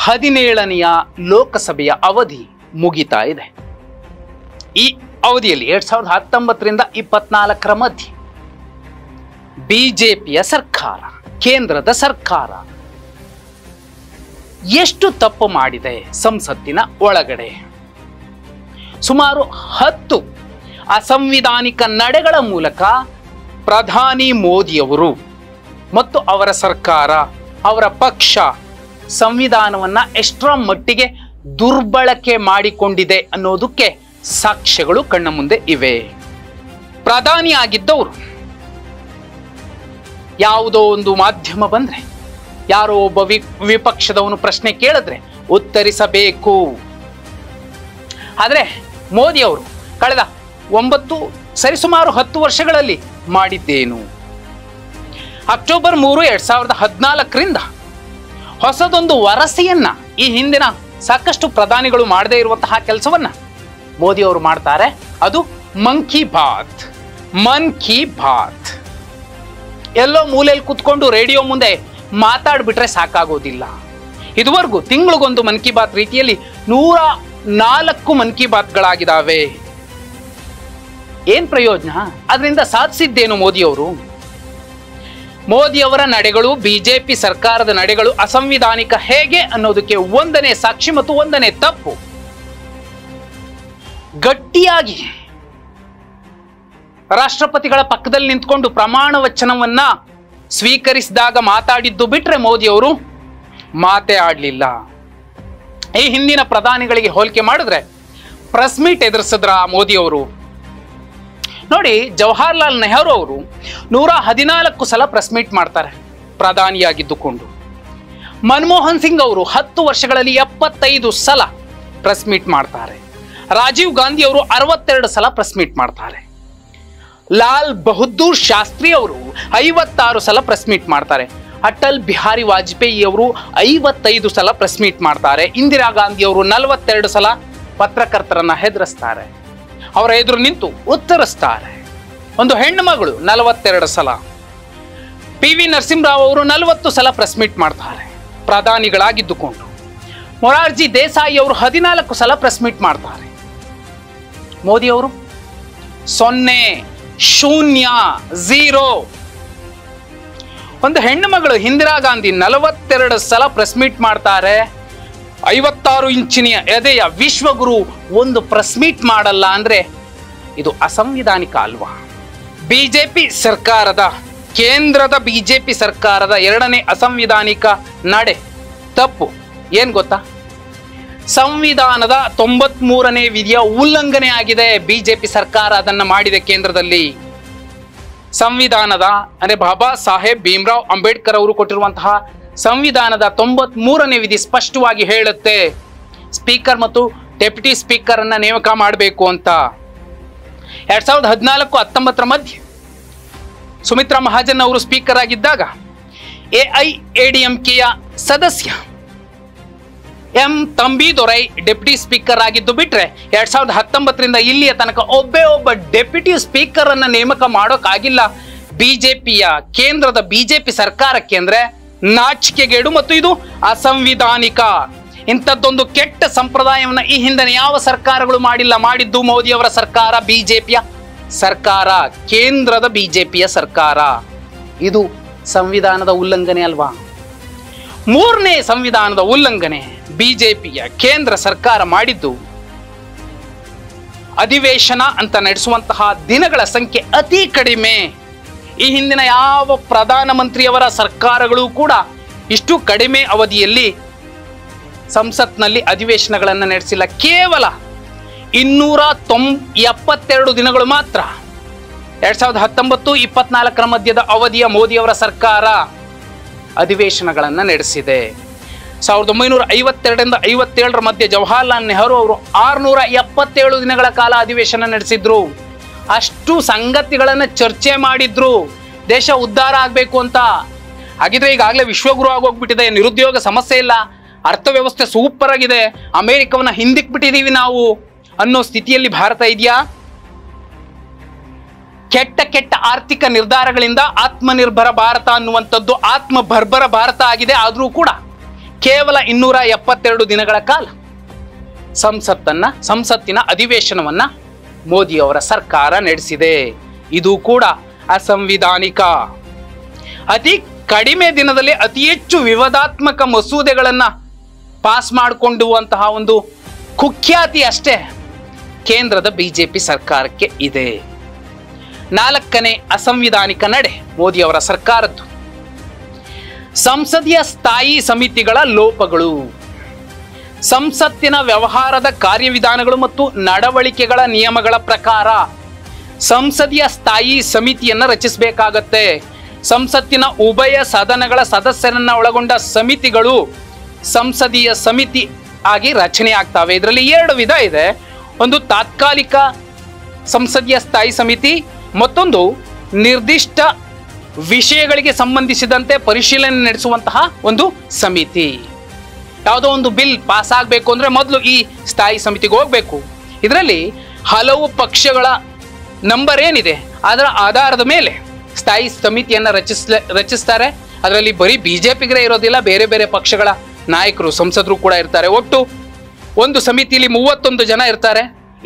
17ನೆಯ ಲೋಕಸಭೆಯ ಅವಧಿ ಮುಗಿತಾ ಇದೆ. ಈ ಅವಧಿಯಲ್ಲಿ 2019ರಿಂದ 24ರ ಮಧ್ಯೆ ಬಿಜೆಪಿಯ ಸರ್ಕಾರ, ಕೇಂದ್ರದ ಸರ್ಕಾರ ಎಷ್ಟು ತಪ್ಪು ಮಾಡಿದೆ ಸಂಸತ್ತಿನ ಒಳಗಡೆ? ಸುಮಾರು 10 ಅಸಂವಿಧಾನಿಕ ನಡೆಗಳ ಮೂಲಕ ಪ್ರಧಾನಿ ಮೋದಿಯವರು ಮತ್ತು ಅವರ ಸರ್ಕಾರ, ಅವರ ಪಕ್ಷ ಸಂವಿಧಾನವನ್ನ ಎಷ್ಟರ ಮಟ್ಟಿಗೆ ದುರ್ಬಳಕೆ ಮಾಡಿಕೊಂಡಿದೆ ಅನ್ನೋದಕ್ಕೆ ಸಾಕ್ಷ್ಯಗಳು ಕಣ್ಣ ಮುಂದೆ ಇವೆ. ಪ್ರಧಾನಿ ಆಗಿದ್ದವರು ಯಾವುದೋ ಒಂದು ಮಾಧ್ಯಮ ಬಂದ್ರೆ, ಯಾರೋ ಒಬ್ಬ ವಿಪಕ್ಷದವನು ಪ್ರಶ್ನೆ ಕೇಳಿದ್ರೆ ಉತ್ತರಿಸಬೇಕು. ಆದ್ರೆ ಮೋದಿ ಅವರು ಕಳೆದ 9 ಸರಿಸುಮಾರು 10 ವರ್ಷಗಳಲ್ಲಿ ಮಾಡಿದ್ದೇನು? ಅಕ್ಟೋಬರ್ 3, 2014ರಿಂದ ಹೊಸದೊಂದು ವರಸೆಯನ್ನ, ಈ ಹಿಂದಿನ ಸಾಕಷ್ಟು ಪ್ರಧಾನಿಗಳು ಮಾಡದೇ ಇರುವಂತಹ ಕೆಲಸವನ್ನ ಮೋದಿ ಅವರು ಮಾಡ್ತಾರೆ. ಅದು ಮನ್ ಕಿ ಬಾತ್. ಮನ್ ಕಿ ಬಾತ್ ಎಲ್ಲೋ ಮೂಲೆಯಲ್ಲಿ ಕೂತ್ಕೊಂಡು ರೇಡಿಯೋ ಮುಂದೆ ಮಾತಾಡ್ಬಿಟ್ರೆ ಸಾಕಾಗೋದಿಲ್ಲ. ಇದುವರೆಗೂ ತಿಂಗಳಿಗೊಂದು ಮನ್ ಕಿ ಬಾತ್ ರೀತಿಯಲ್ಲಿ 104 ಮನ್ ಕಿ ಬಾತ್ಗಳಾಗಿದ್ದಾವೆ. ಏನ್ ಪ್ರಯೋಜನ? ಅದರಿಂದ ಸಾಧಿಸಿದ್ದೇನು ಮೋದಿಯವರು? ಮೋದಿಯವರ ನಡೆಗಳು, ಬಿಜೆಪಿ ಸರ್ಕಾರದ ನಡೆಗಳು ಅಸಂವಿಧಾನಿಕ ಹೇಗೆ ಅನ್ನೋದಕ್ಕೆ ಒಂದನೇ ಸಾಕ್ಷಿ ಮತ್ತು ಒಂದನೇ ತಪ್ಪು. ಗಟ್ಟಿಯಾಗಿ ರಾಷ್ಟ್ರಪತಿಗಳ ಪಕ್ಕದಲ್ಲಿ ನಿಂತ್ಕೊಂಡು ಪ್ರಮಾಣ ವಚನವನ್ನ ಸ್ವೀಕರಿಸಿದಾಗ ಮಾತಾಡಿದ್ದು ಬಿಟ್ರೆ ಮೋದಿಯವರು ಮಾತೇ ಆಡ್ಲಿಲ್ಲ. ಈ ಹಿಂದಿನ ಪ್ರಧಾನಿಗಳಿಗೆ ಹೋಲಿಕೆ ಮಾಡಿದ್ರೆ ಪ್ರೆಸ್ ಮೀಟ್ ಎದುರಿಸಿದ್ರ ಮೋದಿಯವರು? ನೋಡಿ, ಜವಾಹರ್ಲಾಲ್ ನೆಹರು ಅವರು 114 ಸಲ ಪ್ರೆಸ್ ಮೀಟ್ ಮಾಡ್ತಾರೆ ಪ್ರಧಾನಿಯಾಗಿದ್ದುಕೊಂಡು. ಮನಮೋಹನ್ ಸಿಂಗ್ ಅವರು 10 ವರ್ಷಗಳಲ್ಲಿ 75 ಸಲ ಪ್ರೆಸ್ ಮೀಟ್ ಮಾಡ್ತಾರೆ. ರಾಜೀವ್ ಗಾಂಧಿ ಅವರು 62 ಸಲ ಪ್ರೆಸ್ ಮೀಟ್ ಮಾಡ್ತಾರೆ. ಲಾಲ್ ಬಹದ್ದೂರ್ ಶಾಸ್ತ್ರಿ ಅವರು 56 ಸಲ ಪ್ರೆಸ್ ಮೀಟ್ ಮಾಡ್ತಾರೆ. ಅಟಲ್ ಬಿಹಾರಿ ವಾಜಪೇಯಿ ಅವರು 55 ಸಲ ಪ್ರೆಸ್ ಮೀಟ್ ಮಾಡ್ತಾರೆ. ಇಂದಿರಾ ಗಾಂಧಿ ಅವರು 42 ಸಲ ಪತ್ರಕರ್ತರನ್ನ ಹೆದರಿಸ್ತಾರೆ, ಅವರ ಎದುರು ನಿಂತು ಉತ್ತರಿಸ್ತಾರೆ. ಒಂದು ಹೆಣ್ಣು ಮಗಳು 42 ಸಲ. PV ನರಸಿಂಹರಾವ್ ಅವರು 40 ಸಲ ಪ್ರೆಸ್ ಮೀಟ್ ಮಾಡ್ತಾರೆ ಪ್ರಧಾನಿಗಳಾಗಿದ್ದುಕೊಂಡು. ಮೊರಾರ್ಜಿ ದೇಸಾಯಿ ಅವರು 14 ಸಲ ಪ್ರೆಸ್ ಮೀಟ್ ಮಾಡ್ತಾರೆ. ಮೋದಿ ಅವರು 0, 0. ಒಂದು ಹೆಣ್ಣು ಮಗಳು ಇಂದಿರಾ ಗಾಂಧಿ 42 ಸಲ ಪ್ರೆಸ್ ಮೀಟ್ ಮಾಡ್ತಾರೆ. 56 ಇಂಚಿನ ಎದೆಯ ವಿಶ್ವಗುರು ಒಂದು ಪ್ರೆಸ್ ಮೀಟ್ ಮಾಡಲ್ಲ ಅಂದ್ರೆ ಇದು ಅಸಂವಿಧಾನಿಕ ಅಲ್ವಾ? ಬಿಜೆಪಿ ಸರ್ಕಾರದ, ಕೇಂದ್ರದ ಬಿಜೆಪಿ ಸರ್ಕಾರದ 2ನೇ ಅಸಂವಿಧಾನಿಕ ನಡೆ, ತಪ್ಪು ಏನ್ ಗೊತ್ತಾ? ಸಂವಿಧಾನದ 93ನೇ ವಿಧಿಯ ಉಲ್ಲಂಘನೆ ಆಗಿದೆ. ಬಿಜೆಪಿ ಸರ್ಕಾರ ಅದನ್ನ ಮಾಡಿದೆ ಕೇಂದ್ರದಲ್ಲಿ. ಸಂವಿಧಾನದ ಅಂದ್ರೆ ಬಾಬಾ ಸಾಹೇಬ್ ಭೀಮ್ರಾವ್ ಅಂಬೇಡ್ಕರ್ ಅವರು ಕೊಟ್ಟಿರುವಂತಹ ಸಂವಿಧಾನದ 93ನೇ ವಿಧಿ ಸ್ಪಷ್ಟವಾಗಿ ಹೇಳುತ್ತೆ ಸ್ಪೀಕರ್ ಮತ್ತು ಡೆಪ್ಯೂಟಿ ಸ್ಪೀಕರ್ ಅನ್ನ ನೇಮಕ ಮಾಡಬೇಕು ಅಂತ. 2014-19ರ ಮಧ್ಯೆ ಸುಮಿತ್ರಾ ಮಹಾಜನ್ ಅವರು ಸ್ಪೀಕರ್ ಆಗಿದ್ದಾಗ AIADMKಯ ಸದಸ್ಯ ಎಂ ತಂಬಿದೊರೈ ಡೆಪ್ಯೂಟಿ ಸ್ಪೀಕರ್ ಆಗಿದ್ದು ಬಿಟ್ರೆ 2019ರಿಂದ ಇಲ್ಲಿಯ ತನಕ ಒಬ್ಬ ಡೆಪ್ಯೂಟಿ ಸ್ಪೀಕರ್ ಅನ್ನ ನೇಮಕ ಮಾಡೋಕ್ಕಾಗಿಲ್ಲ ಬಿಜೆಪಿಯ, ಕೇಂದ್ರದ ಬಿಜೆಪಿ ಸರ್ಕಾರಕ್ಕೆ. ಅಂದ್ರೆ ನಾಚಿಕೆಗೇಡು ಮತ್ತು ಇದು ಅಸಂವಿಧಾನಿಕ. ಇಂಥದ್ದೊಂದು ಕೆಟ್ಟ ಸಂಪ್ರದಾಯವನ್ನ ಈ ಹಿಂದಿನ ಯಾವ ಸರ್ಕಾರಗಳು ಮಾಡಿಲ್ಲ. ಮಾಡಿದ್ದು ಮೋದಿಯವರ ಸರ್ಕಾರ, ಬಿಜೆಪಿಯ ಸರ್ಕಾರ, ಕೇಂದ್ರದ ಬಿಜೆಪಿಯ ಸರ್ಕಾರ. ಇದು ಸಂವಿಧಾನದ ಉಲ್ಲಂಘನೆ ಅಲ್ವಾ? 3ನೇ ಸಂವಿಧಾನದ ಉಲ್ಲಂಘನೆ ಬಿಜೆಪಿಯ ಕೇಂದ್ರ ಸರ್ಕಾರ ಮಾಡಿದ್ದು ಅಧಿವೇಶನ ಅಂತ ನಡೆಸುವಂತಹ ದಿನಗಳ ಸಂಖ್ಯೆ ಅತಿ ಕಡಿಮೆ. ಈ ಹಿಂದಿನ ಯಾವ ಪ್ರಧಾನಮಂತ್ರಿಯವರ ಸರ್ಕಾರಗಳು ಕೂಡ ಇಷ್ಟು ಕಡಿಮೆ ಅವಧಿಯಲ್ಲಿ ಸಂಸತ್ನಲ್ಲಿ ಅಧಿವೇಶನಗಳನ್ನು ನಡೆಸಿಲ್ಲ. ಕೇವಲ 272 ದಿನಗಳು ಮಾತ್ರ 2019-24ರ ಮಧ್ಯದ ಅವಧಿಯ ಮೋದಿಯವರ ಸರ್ಕಾರ ಅಧಿವೇಶನಗಳನ್ನು ನಡೆಸಿದೆ. 1952ರಿಂದ 57ರ ಮಧ್ಯೆ ಜವಾಹರ್ಲಾಲ್ ನೆಹರು ಅವರು 677 ದಿನಗಳ ಕಾಲ ಅಧಿವೇಶನ ನಡೆಸಿದ್ರು. ಅಷ್ಟು ಸಂಗತಿಗಳನ್ನು ಚರ್ಚೆ ಮಾಡಿದ್ರು ದೇಶ ಉದ್ಧಾರ ಆಗಬೇಕು ಅಂತ. ಹಾಗಿದ್ರೆ ಈಗಾಗಲೇ ವಿಶ್ವಗುರು ಆಗೋಗ್ಬಿಟ್ಟಿದೆ, ನಿರುದ್ಯೋಗ ಸಮಸ್ಯೆ ಇಲ್ಲ, ಅರ್ಥವ್ಯವಸ್ಥೆ ಸೂಪರ್ ಆಗಿದೆ, ಅಮೆರಿಕವನ್ನ ಹಿಂದಕ್ಕೆ ಬಿಟ್ಟಿದ್ದೀವಿ ನಾವು ಅನ್ನೋ ಸ್ಥಿತಿಯಲ್ಲಿ ಭಾರತ ಇದೆಯಾ? ಕೆಟ್ಟ ಆರ್ಥಿಕ ನಿರ್ಧಾರಗಳಿಂದ ಆತ್ಮನಿರ್ಭರ ಭಾರತ ಅನ್ನುವಂಥದ್ದು ಆತ್ಮಬರ್ಬರ ಭಾರತ ಆಗಿದೆ. ಆದರೂ ಕೂಡ ಕೇವಲ 272 ದಿನಗಳ ಕಾಲ ಸಂಸತ್ತಿನ ಅಧಿವೇಶನವನ್ನ ಮೋದಿಯವರ ಸರ್ಕಾರ ನಡೆಸಿದೆ. ಇದು ಕೂಡ ಅಸಂವಿಧಾನಿಕ. ಅತಿ ಕಡಿಮೆ ದಿನದಲ್ಲಿ ಅತಿ ಹೆಚ್ಚು ವಿವಾದಾತ್ಮಕ ಮಸೂದೆಗಳನ್ನ ಪಾಸ್ ಮಾಡಿಕೊಂಡುವಂತಹ ಒಂದು ಕುಖ್ಯಾತಿ ಅಷ್ಟೇ ಕೇಂದ್ರದ ಬಿಜೆಪಿ ಸರ್ಕಾರಕ್ಕೆ ಇದೆ. 4ನೇ ಅಸಂವಿಧಾನಿಕ ನಡೆ ಮೋದಿಯವರ ಸರ್ಕಾರದ್ದು. ಸಂಸದೀಯ ಸ್ಥಾಯಿ ಸಮಿತಿಗಳ ಲೋಪಗಳು. ಸಂಸತ್ತಿನ ವ್ಯವಹಾರದ ಕಾರ್ಯವಿಧಾನಗಳು ಮತ್ತು ನಡವಳಿಕೆಗಳ ನಿಯಮಗಳ ಪ್ರಕಾರ ಸಂಸದೀಯ ಸ್ಥಾಯಿ ಸಮಿತಿಯನ್ನ ರಚಿಸಬೇಕಾಗತ್ತೆ. ಸಂಸತ್ತಿನ ಉಭಯ ಸದನಗಳ ಸದಸ್ಯರನ್ನ ಒಳಗೊಂಡ ಸಮಿತಿಗಳು ಸಂಸದೀಯ ಸಮಿತಿ ಆಗಿ ರಚನೆ ಆಗ್ತವೆ. ಇದರಲ್ಲಿ 2 ವಿಧ ಇದೆ. ಒಂದು ತಾತ್ಕಾಲಿಕ ಸಂಸದೀಯ ಸ್ಥಾಯಿ ಸಮಿತಿ, ಮತ್ತೊಂದು ನಿರ್ದಿಷ್ಟ ವಿಷಯಗಳಿಗೆ ಸಂಬಂಧಿಸಿದಂತೆ ಪರಿಶೀಲನೆ ನಡೆಸುವಂತಹ ಒಂದು ಸಮಿತಿ. ಯಾವುದೋ ಒಂದು ಬಿಲ್ ಪಾಸ್ ಆಗಬೇಕು ಅಂದ್ರೆ ಮೊದಲು ಈ ಸ್ಥಾಯಿ ಸಮಿತಿಗೆ ಹೋಗ್ಬೇಕು. ಇದರಲ್ಲಿ ಹಲವು ಪಕ್ಷಗಳ ನಂಬರ್ ಏನಿದೆ ಅದರ ಆಧಾರದ ಮೇಲೆ ಸ್ಥಾಯಿ ಸಮಿತಿಯನ್ನ ರಚಿಸ್ತಾರೆ. ಅದರಲ್ಲಿ ಬರೀ ಬಿಜೆಪಿಗರೇ ಇರೋದಿಲ್ಲ, ಬೇರೆ ಬೇರೆ ಪಕ್ಷಗಳ ನಾಯಕರು ಸಂಸದರು ಕೂಡ ಇರ್ತಾರೆ. ಒಟ್ಟು ಒಂದು ಸಮಿತಿಯಲ್ಲಿ 31 ಜನ ಇರ್ತಾರೆ.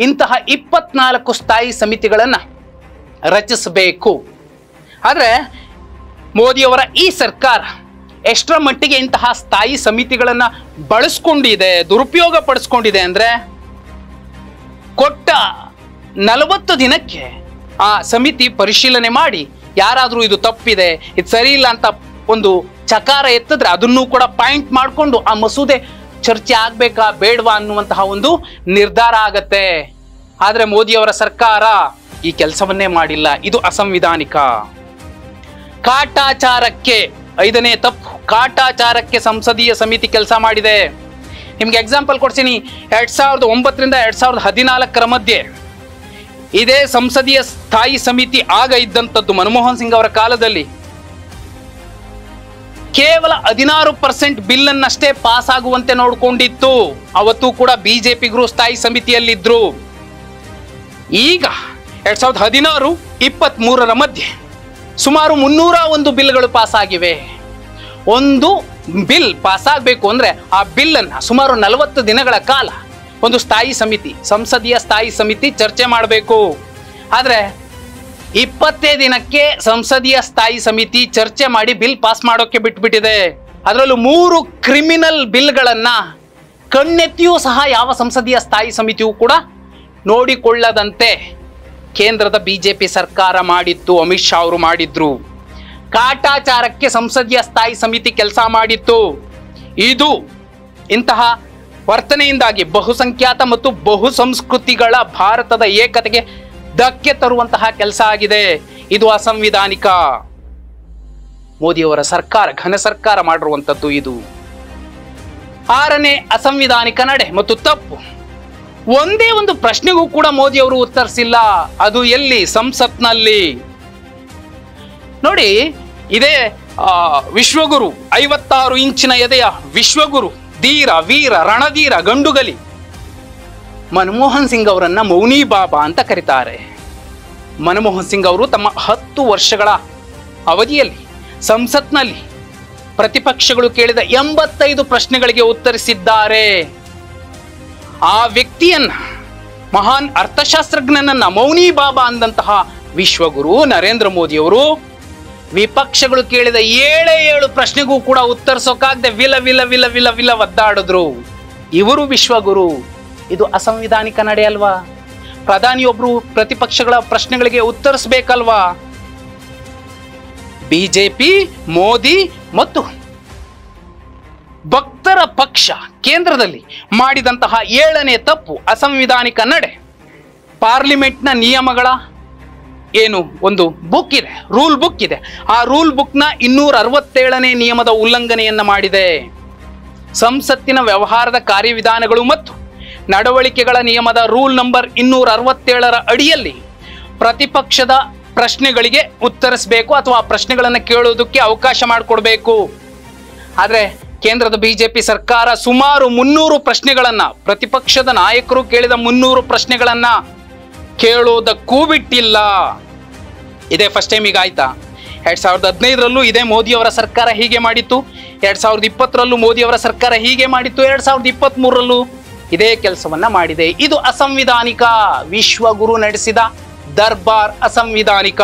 ಇಂತಹ 24 ಸ್ಥಾಯಿ ಸಮಿತಿಗಳನ್ನ ರಚಿಸಬೇಕು. ಆದರೆ ಮೋದಿಯವರ ಈ ಸರ್ಕಾರ ಎಷ್ಟರ ಮಟ್ಟಿಗೆ ಇಂತಹ ಸ್ಥಾಯಿ ಸಮಿತಿಗಳನ್ನ ಬಳಸ್ಕೊಂಡಿದೆ, ದುರುಪಯೋಗ ಪಡಿಸ್ಕೊಂಡಿದೆ ಅಂದ್ರೆ, ಕೊಟ್ಟ 40 ದಿನಕ್ಕೆ ಆ ಸಮಿತಿ ಪರಿಶೀಲನೆ ಮಾಡಿ ಯಾರಾದ್ರೂ ಇದು ತಪ್ಪಿದೆ, ಇದು ಸರಿ ಇಲ್ಲ ಅಂತ ಒಂದು ಚಕಾರ ಎತ್ತಿದ್ರೆ ಅದನ್ನು ಕೂಡ ಪಾಯಿಂಟ್ ಮಾಡಿಕೊಂಡು ಆ ಮಸೂದೆ ಚರ್ಚೆ ಆಗ್ಬೇಕಾ ಬೇಡವಾ ಅನ್ನುವಂತಹ ಒಂದು ನಿರ್ಧಾರ ಆಗತ್ತೆ. ಆದ್ರೆ ಮೋದಿಯವರ ಸರ್ಕಾರ ಈ ಕೆಲಸವನ್ನೇ ಮಾಡಿಲ್ಲ. ಇದು ಅಸಂವಿಧಾನಿಕ. ಕಾಟಾಚಾರಕ್ಕೆ 5ನೇ ತಪ್ಪು. ಕಾಟಾಚಾರಕ್ಕೆ ಸಂಸದೀಯ ಸಮಿತಿ ಕೆಲಸ ಮಾಡಿದೆ. ನಿಮ್ಗೆ ಎಕ್ಸಾಂಪಲ್ ಕೊಡ್ತೀನಿ. 2009ರಿಂದ 2014 ಮಧ್ಯೆ ಇದೇ ಸಂಸದೀಯ ಸ್ಥಾಯಿ ಸಮಿತಿ ಆಗ ಇದ್ದಂಥದ್ದು ಮನಮೋಹನ್ ಸಿಂಗ್ ಅವರ ಕಾಲದಲ್ಲಿ ಕೇವಲ 16% ಬಿಲ್ ಅನ್ನಷ್ಟೇ ಪಾಸ್ ಆಗುವಂತೆ ನೋಡ್ಕೊಂಡಿತ್ತು. ಅವತ್ತು ಕೂಡ ಬಿಜೆಪಿಗರು ಸ್ಥಾಯಿ ಸಮಿತಿಯಲ್ಲಿದ್ರು. ಈಗ 2016-23 ಮಧ್ಯೆ ಸುಮಾರು 301 ಬಿಲ್ಗಳು ಪಾಸ್ ಆಗಿವೆ. ಒಂದು ಬಿಲ್ ಪಾಸ್ ಆಗಬೇಕು ಅಂದ್ರೆ ಆ ಬಿಲ್ ಅನ್ನ ಸುಮಾರು 40 ದಿನಗಳ ಕಾಲ ಒಂದು ಸ್ಥಾಯಿ ಸಮಿತಿ, ಸಂಸದೀಯ ಸ್ಥಾಯಿ ಸಮಿತಿ ಚರ್ಚೆ ಮಾಡಬೇಕು. ಆದ್ರೆ 20 ದಿನಕ್ಕೆ ಸಂಸದೀಯ ಸ್ಥಾಯಿ ಸಮಿತಿ ಚರ್ಚೆ ಮಾಡಿ ಬಿಲ್ ಪಾಸ್ ಮಾಡೋಕೆ ಬಿಟ್ಬಿಟ್ಟಿದೆ. ಅದರಲ್ಲೂ 3 ಕ್ರಿಮಿನಲ್ ಬಿಲ್ಗಳನ್ನ ಕಣ್ಣೆತ್ತಿಯೂ ಸಹ ಯಾವ ಸಂಸದೀಯ ಸ್ಥಾಯಿ ಸಮಿತಿಯೂ ಕೂಡ ನೋಡಿಕೊಳ್ಳದಂತೆ ಕೇಂದ್ರದ ಬಿಜೆಪಿ ಸರ್ಕಾರ ಮಾಡಿತ್ತು. ಅಮಿತ್ ಶಾ ಅವರು ಮಾಡಿದ್ರು. ಕಾಟಾಚಾರಕ್ಕೆ ಸಂಸದೀಯ ಸ್ಥಾಯಿ ಸಮಿತಿ ಕೆಲಸ ಮಾಡಿತ್ತು. ಇದು ಇಂತಹ ವರ್ತನೆಯಿಂದಾಗಿ ಬಹುಸಂಖ್ಯಾತ ಮತ್ತು ಬಹುಸಂಸ್ಕೃತಿಗಳ ಭಾರತದ ಏಕತೆಗೆ ಧಕ್ಕೆ ತರುವಂತಹ ಕೆಲಸ ಆಗಿದೆ. ಇದು ಅಸಂವಿಧಾನಿಕ. ಮೋದಿಯವರ ಸರ್ಕಾರ, ಘನ ಸರ್ಕಾರ ಮಾಡಿರುವಂಥದ್ದು ಇದು. 6ನೇ ಅಸಂವಿಧಾನಿಕ ನಡೆ ಮತ್ತು ತಪ್ಪು. ಒಂದೇ ಒಂದು ಪ್ರಶ್ನೆಗೂ ಕೂಡ ಮೋದಿ ಅವರು ಉತ್ತರಿಸಿಲ್ಲ. ಅದು ಎಲ್ಲಿ? ಸಂಸತ್ನಲ್ಲಿ. ನೋಡಿ, ಇದೇ ವಿಶ್ವಗುರು, 56 ಇಂಚಿನ ಎದೆಯ ವಿಶ್ವಗುರು, ಧೀರ ವೀರ ರಣಧೀರ ಗಂಡುಗಲಿ ಮನಮೋಹನ್ ಸಿಂಗ್ ಅವರನ್ನ ಮೌನಿ ಬಾಬಾ ಅಂತ ಕರೀತಾರೆ. ಮನಮೋಹನ್ ಸಿಂಗ್ ಅವರು ತಮ್ಮ 10 ವರ್ಷಗಳ ಅವಧಿಯಲ್ಲಿ ಸಂಸತ್ನಲ್ಲಿ ಪ್ರತಿಪಕ್ಷಗಳು ಕೇಳಿದ 85 ಪ್ರಶ್ನೆಗಳಿಗೆ ಉತ್ತರಿಸಿದ್ದಾರೆ. ಆ ವ್ಯಕ್ತಿಯನ್ನ, ಮಹಾನ್ ಅರ್ಥಶಾಸ್ತ್ರಜ್ಞನನ್ನ ಮೌನಿ ಬಾಬಾ ಅಂದಂತಹ ವಿಶ್ವಗುರು ನರೇಂದ್ರ ಮೋದಿ ಅವರು ವಿಪಕ್ಷಗಳು ಕೇಳಿದ 7 ಪ್ರಶ್ನೆಗೂ ಕೂಡ ಉತ್ತರಿಸೋಕಾಗದೆ ವಿಲ ವಿಲ ವಿಲ ವಿಲ ವಿಲ ಒದ್ದಾಡಿದ್ರು. ಇವರು ವಿಶ್ವಗುರು. ಇದು ಅಸಂವಿಧಾನಿಕ ನಡೆ ಅಲ್ವಾ? ಪ್ರಧಾನಿಯೊಬ್ರು ಪ್ರತಿಪಕ್ಷಗಳ ಪ್ರಶ್ನೆಗಳಿಗೆ ಉತ್ತರಿಸಬೇಕಲ್ವಾ? ಬಿಜೆಪಿ, ಮೋದಿ ಮತ್ತು ಭಕ್ತರ ಪಕ್ಷ ಕೇಂದ್ರದಲ್ಲಿ ಮಾಡಿದಂತಹ 7ನೇ ತಪ್ಪು, ಅಸಂವಿಧಾನಿಕ ನಡೆ. ಪಾರ್ಲಿಮೆಂಟ್ನ ನಿಯಮಗಳ ಏನು ಒಂದು ಬುಕ್ ಇದೆ, ರೂಲ್ ಬುಕ್ ಇದೆ. ಆ ರೂಲ್ ಬುಕ್ನ 267ನೇ ನಿಯಮದ ಉಲ್ಲಂಘನೆಯನ್ನ ಮಾಡಿದೆ. ಸಂಸತ್ತಿನ ವ್ಯವಹಾರದ ಕಾರ್ಯವಿಧಾನಗಳು ಮತ್ತು ನಡವಳಿಕೆಗಳ ನಿಯಮದ ರೂಲ್ ನಂಬರ್ 267ರ ಅಡಿಯಲ್ಲಿ ಪ್ರತಿಪಕ್ಷದ ಪ್ರಶ್ನೆಗಳಿಗೆ ಉತ್ತರಿಸಬೇಕು ಅಥವಾ ಆ ಪ್ರಶ್ನೆಗಳನ್ನು ಕೇಳೋದಕ್ಕೆ ಅವಕಾಶ ಮಾಡಿಕೊಡ್ಬೇಕು. ಆದರೆ ಕೇಂದ್ರದ ಬಿಜೆಪಿ ಸರ್ಕಾರ ಸುಮಾರು 300 ಪ್ರಶ್ನೆಗಳನ್ನ, ಪ್ರತಿಪಕ್ಷದ ನಾಯಕರು ಕೇಳಿದ 300 ಪ್ರಶ್ನೆಗಳನ್ನ ಕೇಳೋದಕ್ಕೂ ಬಿಟ್ಟಿಲ್ಲ. ಇದೇ ಫಸ್ಟ್ ಟೈಮ್ ಈಗ ಆಯ್ತಾ? 2015ರಲ್ಲೂ ಇದೇ ಮೋದಿಯವರ ಸರ್ಕಾರ ಹೀಗೆ ಮಾಡಿತ್ತು. 2020ರಲ್ಲೂ ಮೋದಿ ಅವರ ಸರ್ಕಾರ ಹೀಗೆ ಮಾಡಿತ್ತು, 2023ರಲ್ಲೂ ಇದೇ ಕೆಲಸವನ್ನ ಮಾಡಿದೆ. ಇದು ಅಸಂವಿಧಾನಿಕ. ವಿಶ್ವಗುರು ನಡೆಸಿದ ದರ್ಬಾರ್ ಅಸಂವಿಧಾನಿಕ.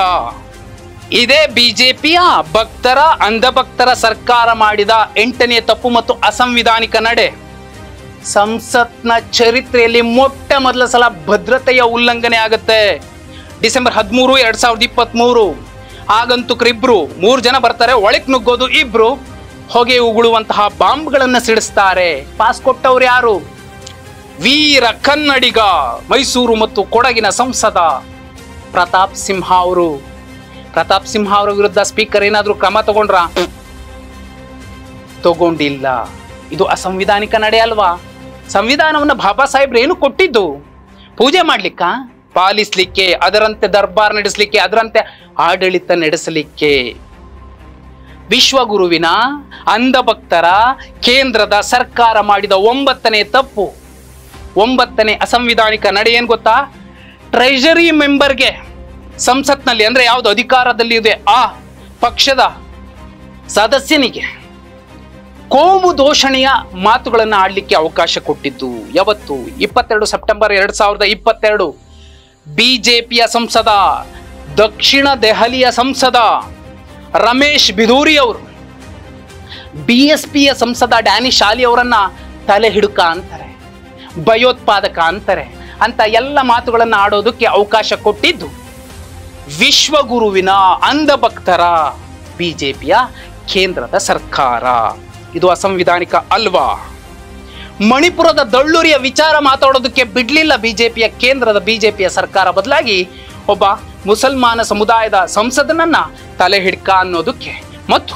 ಇದೇ ಬಿಜೆಪಿಯ ಭಕ್ತರ ಅಂಧಭಕ್ತರ ಸರ್ಕಾರ ಮಾಡಿದ 8ನೇ ತಪ್ಪು ಮತ್ತು ಅಸಂವಿಧಾನಿಕ ನಡೆ. ಸಂಸತ್ನ ಚರಿತ್ರೆಯಲ್ಲಿ ಮೊಟ್ಟ ಮೊದಲ ಸಲ ಭದ್ರತೆಯ ಉಲ್ಲಂಘನೆ ಆಗುತ್ತೆ. ಡಿಸೆಂಬರ್ 13, 2023. ಆಗಂತುಕರಿಬ್ರು 3 ಜನ ಬರ್ತಾರೆ, ಒಳಕ್ ನುಗ್ಗೋದು ಇಬ್ರು, ಹೊಗೆ ಉಗುಳುವಂತಹ ಬಾಂಬ್ಗಳನ್ನು ಸಿಡಿಸ್ತಾರೆ. ಪಾಸ್ ಕೊಟ್ಟವ್ರು ಯಾರು? ವೀರ ಕನ್ನಡಿಗ, ಮೈಸೂರು ಮತ್ತು ಕೊಡಗಿನ ಸಂಸದ ಪ್ರತಾಪ್ ಸಿಂಹ ಅವರು. ಪ್ರತಾಪ್ ಸಿಂಹ ಅವರ ವಿರುದ್ಧ ಸ್ಪೀಕರ್ ಏನಾದ್ರೂ ಕ್ರಮ ತಗೊಂಡಿಲ್ಲ. ಇದು ಅಸಂವಿಧಾನಿಕ ನಡೆ ಅಲ್ವಾ? ಸಂವಿಧಾನವನ್ನ ಬಾಬಾ ಸಾಹೇಬ್ರು ಏನು ಕೊಟ್ಟಿದ್ದು? ಪೂಜೆ ಮಾಡ್ಲಿಕ್ಕ, ಪಾಲಿಸ್ಲಿಕ್ಕೆ, ಅದರಂತೆ ದರ್ಬಾರ್ ನಡೆಸಲಿಕ್ಕೆ, ಅದರಂತೆ ಆಡಳಿತ ನಡೆಸಲಿಕ್ಕೆ. ವಿಶ್ವಗುರುವಿನ ಅಂಧಭಕ್ತರ ಕೇಂದ್ರದ ಸರ್ಕಾರ ಮಾಡಿದ 9ನೇ ತಪ್ಪು, 9ನೇ ಅಸಂವಿಧಾನಿಕ ನಡೆ ಏನ್ ಗೊತ್ತಾ? ಟ್ರೆಜರಿ ಮೆಂಬರ್ಗೆ ಸಂಸತ್ನಲ್ಲಿ, ಅಂದ್ರೆ ಯಾವ್ದು ಅಧಿಕಾರದಲ್ಲಿ ಇದೆ ಆ ಪಕ್ಷದ ಸದಸ್ಯನಿಗೆ ಕೋಮು ದೂಷಣೆಯ ಮಾತುಗಳನ್ನು ಆಡ್ಲಿಕ್ಕೆ ಅವಕಾಶ ಕೊಟ್ಟಿದ್ದು. ಯಾವತ್ತು? 22 ಸೆಪ್ಟೆಂಬರ್ 2022. ಬಿಜೆಪಿಯ ಸಂಸದ, ದಕ್ಷಿಣ ದೆಹಲಿಯ ಸಂಸದ ರಮೇಶ್ ಬಿಧೂರಿ ಅವರು ಬಿಎಸ್ಪಿಯ ಸಂಸದ ಡ್ಯಾನಿಶ್ ಆಲಿ ಅವರನ್ನ ತಲೆ ಹಿಡುಕ ಅಂತಾರೆ, ಭಯೋತ್ಪಾದಕ ಅಂತಾರೆ ಅಂತ ಎಲ್ಲ ಮಾತುಗಳನ್ನು ಆಡೋದಕ್ಕೆ ಅವಕಾಶ ಕೊಟ್ಟಿದ್ದು ವಿಶ್ವಗುರುವಿನ ಅಂಧಭಕ್ತರ ಬಿಜೆಪಿಯ ಕೇಂದ್ರದ ಸರ್ಕಾರ. ಇದು ಅಸಂವಿಧಾನಿಕ ಅಲ್ವಾ? ಮಣಿಪುರದ ದಳ್ಳುರಿಯ ವಿಚಾರ ಮಾತಾಡೋದಕ್ಕೆ ಬಿಡ್ಲಿಲ್ಲ ಬಿಜೆಪಿಯ ಕೇಂದ್ರದ ಬಿಜೆಪಿಯ ಸರ್ಕಾರ. ಬದಲಾಗಿ ಒಬ್ಬ ಮುಸಲ್ಮಾನ ಸಮುದಾಯದ ಸಂಸದನನ್ನ ತಲೆ ಹಿಡ್ಕ ಅನ್ನೋದಕ್ಕೆ ಮತ್ತು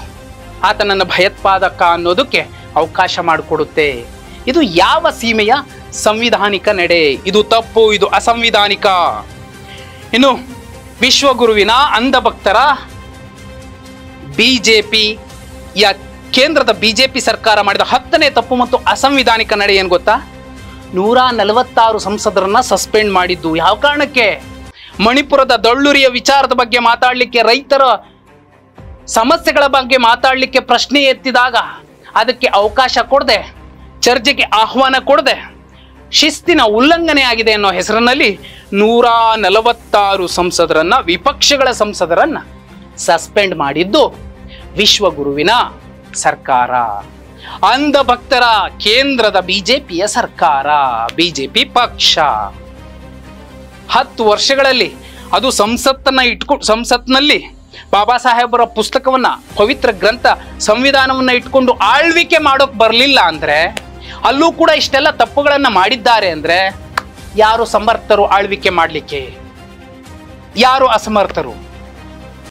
ಆತನನ್ನ ಭಯೋತ್ಪಾದಕ ಅನ್ನೋದಕ್ಕೆ ಅವಕಾಶ ಮಾಡಿಕೊಡುತ್ತೆ. ಇದು ಯಾವ ಸೀಮೆಯ ಸಂವಿಧಾನಿಕ ನಡೆ? ಇದು ತಪ್ಪು, ಇದು ಅಸಂವಿಧಾನಿಕ. ಇನ್ನು ವಿಶ್ವಗುರುವಿನ ಅಂಧಭಕ್ತರ ಬಿಜೆಪಿಯ ಕೇಂದ್ರದ ಬಿಜೆಪಿ ಸರ್ಕಾರ ಮಾಡಿದ 10ನೇ ತಪ್ಪು ಮತ್ತು ಅಸಂವಿಧಾನಿಕ ನಡೆ ಏನ್ ಗೊತ್ತಾ? 146 ಸಂಸದರನ್ನ ಸಸ್ಪೆಂಡ್ ಮಾಡಿದ್ದು. ಯಾವ ಕಾರಣಕ್ಕೆ? ಮಣಿಪುರದ ದಳ್ಳುರಿಯ ವಿಚಾರದ ಬಗ್ಗೆ ಮಾತಾಡ್ಲಿಕ್ಕೆ, ರೈತರ ಸಮಸ್ಯೆಗಳ ಬಗ್ಗೆ ಮಾತಾಡ್ಲಿಕ್ಕೆ ಪ್ರಶ್ನೆ ಎತ್ತಿದಾಗ ಅದಕ್ಕೆ ಅವಕಾಶ ಕೊಡದೆ, ಚರ್ಚೆಗೆ ಆಹ್ವಾನ ಕೊಡದೆ, ಶಿಸ್ತಿನ ಉಲ್ಲಂಘನೆ ಆಗಿದೆ ಅನ್ನೋ ಹೆಸರಿನಲ್ಲಿ 146 ಸಂಸದರನ್ನ, ವಿಪಕ್ಷಗಳ ಸಂಸದರನ್ನ ಸಸ್ಪೆಂಡ್ ಮಾಡಿದ್ದು ವಿಶ್ವಗುರುವಿನ ಸರ್ಕಾರ, ಅಂಧಭಕ್ತರ ಕೇಂದ್ರದ ಬಿಜೆಪಿಯ ಸರ್ಕಾರ, ಬಿಜೆಪಿ ಪಕ್ಷ. 10 ವರ್ಷಗಳಲ್ಲಿ ಅದು ಸಂಸತ್ನಲ್ಲಿ ಬಾಬಾ ಸಾಹೇಬರ ಪುಸ್ತಕವನ್ನ, ಪವಿತ್ರ ಗ್ರಂಥ ಸಂವಿಧಾನವನ್ನ ಇಟ್ಕೊಂಡು ಆಳ್ವಿಕೆ ಮಾಡೋಕ್ ಬರಲಿಲ್ಲ ಅಂದ್ರೆ, ಅಲ್ಲೂ ಕೂಡ ಇಷ್ಟೆಲ್ಲ ತಪ್ಪುಗಳನ್ನ ಮಾಡಿದ್ದಾರೆ ಅಂದ್ರೆ ಯಾರು ಸಮರ್ಥರು ಆಳ್ವಿಕೆ ಮಾಡ್ಲಿಕ್ಕೆ? ಯಾರು ಅಸಮರ್ಥರು?